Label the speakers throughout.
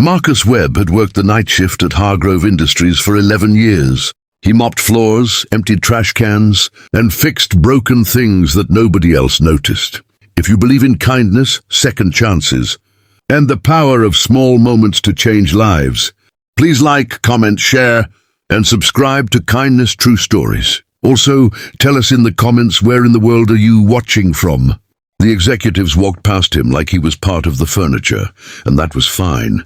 Speaker 1: Marcus Webb had worked the night shift at Hargrove Industries for 11 years. He mopped floors, emptied trash cans, and fixed broken things that nobody else noticed. If you believe in kindness, second chances, and the power of small moments to change lives, please like, comment, share, and subscribe to Kindness True Stories. Also, tell us in the comments where in the world are you watching from. The executives walked past him like he was part of the furniture, and that was fine.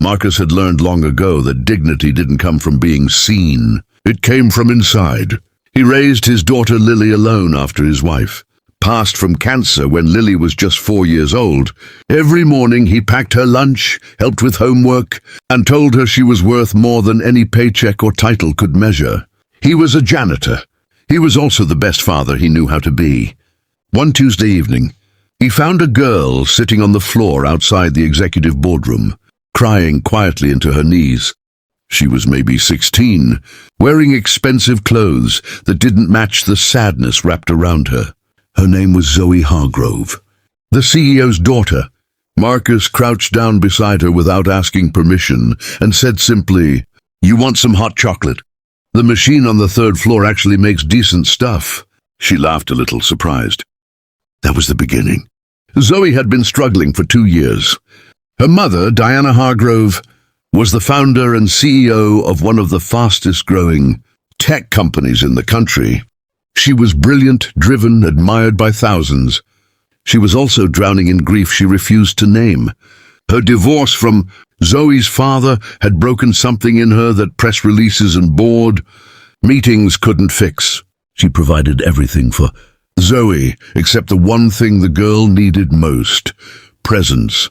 Speaker 1: Marcus had learned long ago that dignity didn't come from being seen. It came from inside. He raised his daughter Lily alone after his wife passed from cancer when Lily was just 4 years old. Every morning he packed her lunch, helped with homework, and told her she was worth more than any paycheck or title could measure. He was a janitor. He was also the best father he knew how to be. One Tuesday evening, he found a girl sitting on the floor outside the executive boardroom, crying quietly into her knees. She was maybe 16, wearing expensive clothes that didn't match the sadness wrapped around her. Her name was Zoe Hargrove, the CEO's daughter. Marcus crouched down beside her without asking permission and said simply, "You want some hot chocolate? The machine on the 3rd floor actually makes decent stuff." She laughed a little, surprised. That was the beginning. Zoe had been struggling for 2 years. Her mother, Diana Hargrove, was the founder and CEO of one of the fastest-growing tech companies in the country. She was brilliant, driven, admired by thousands. She was also drowning in grief she refused to name. Her divorce from Zoe's father had broken something in her that press releases and board meetings couldn't fix. She provided everything for Zoe except the one thing the girl needed most: presence.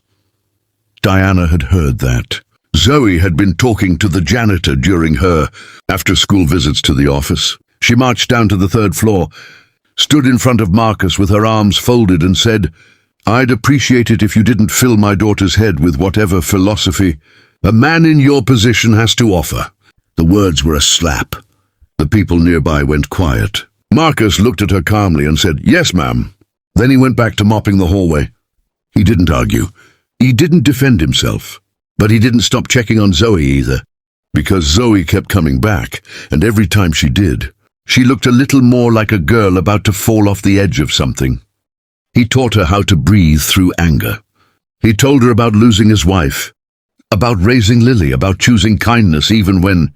Speaker 1: Diana had heard that. Zoe had been talking to the janitor during her after-school visits to the office. She marched down to the 3rd floor, stood in front of Marcus with her arms folded and said, "I'd appreciate it if you didn't fill my daughter's head with whatever philosophy a man in your position has to offer." The words were a slap. The people nearby went quiet. Marcus looked at her calmly and said, "Yes, ma'am." Then he went back to mopping the hallway. He didn't argue. He didn't defend himself. But he didn't stop checking on Zoe either, because Zoe kept coming back, and every time she did, she looked a little more like a girl about to fall off the edge of something. He taught her how to breathe through anger. He told her about losing his wife, about raising Lily, about choosing kindness even when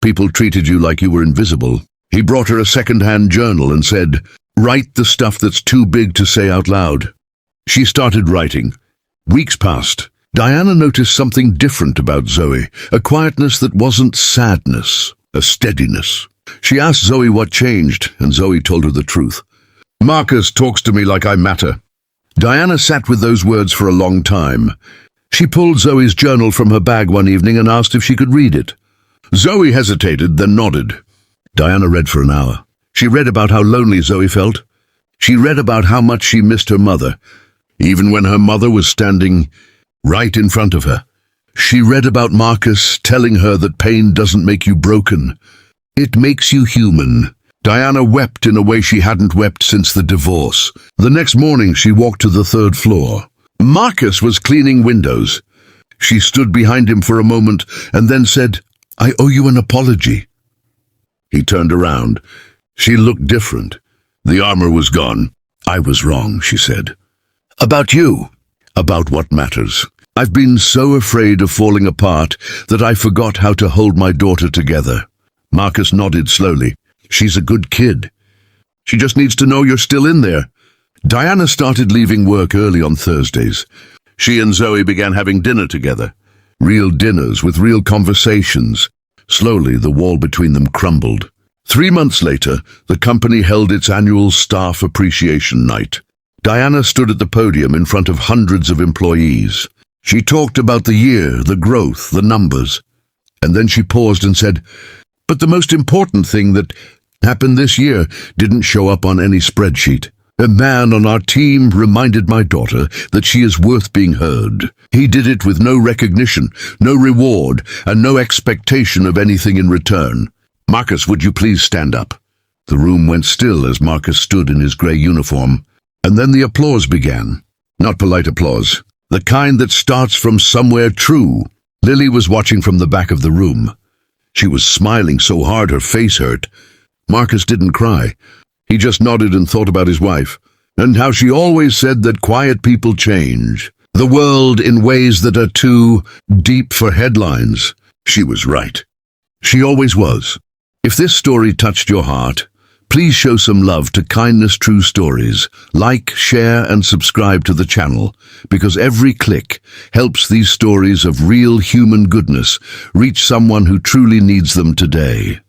Speaker 1: people treated you like you were invisible. He brought her a second-hand journal and said, "Write the stuff that's too big to say out loud." She started writing. Weeks passed. Diana noticed something different about Zoe, a quietness that wasn't sadness, a steadiness. She asked Zoe what changed, and Zoe told her the truth. "Marcus talks to me like I matter." Diana sat with those words for a long time. She pulled Zoe's journal from her bag one evening and asked if she could read it. Zoe hesitated, then nodded. Diana read for an hour. She read about how lonely Zoe felt. She read about how much she missed her mother, even when her mother was standing right in front of her. She read about Marcus telling her that pain doesn't make you broken. It makes you human. Diana wept in a way she hadn't wept since the divorce. The next morning she walked to the 3rd floor. Marcus was cleaning windows. She stood behind him for a moment and then said, "I owe you an apology." He turned around. She looked different. The armor was gone. "I was wrong," she said. "About you. About what matters. I've been so afraid of falling apart that I forgot how to hold my daughter together." Marcus nodded slowly. "She's a good kid. She just needs to know you're still in there." Diana started leaving work early on Thursdays. She and Zoe began having dinner together. Real dinners with real conversations. Slowly, the wall between them crumbled. 3 months later, the company held its annual staff appreciation night. Diana stood at the podium in front of hundreds of employees. She talked about the year, the growth, the numbers. And then she paused and said, "But the most important thing that happened this year didn't show up on any spreadsheet. A man on our team reminded my daughter that she is worth being heard. He did it with no recognition, no reward, and no expectation of anything in return. Marcus, would you please stand up?" The room went still as Marcus stood in his grey uniform. And then the applause began. Not polite applause, the kind that starts from somewhere true. Lily was watching from the back of the room. She was smiling so hard her face hurt. Marcus didn't cry. He just nodded and thought about his wife, and how she always said that quiet people change the world in ways that are too deep for headlines. She was right. She always was. If this story touched your heart, please show some love to Kindness True Stories. Like, share, and subscribe to the channel, because every click helps these stories of real human goodness reach someone who truly needs them today.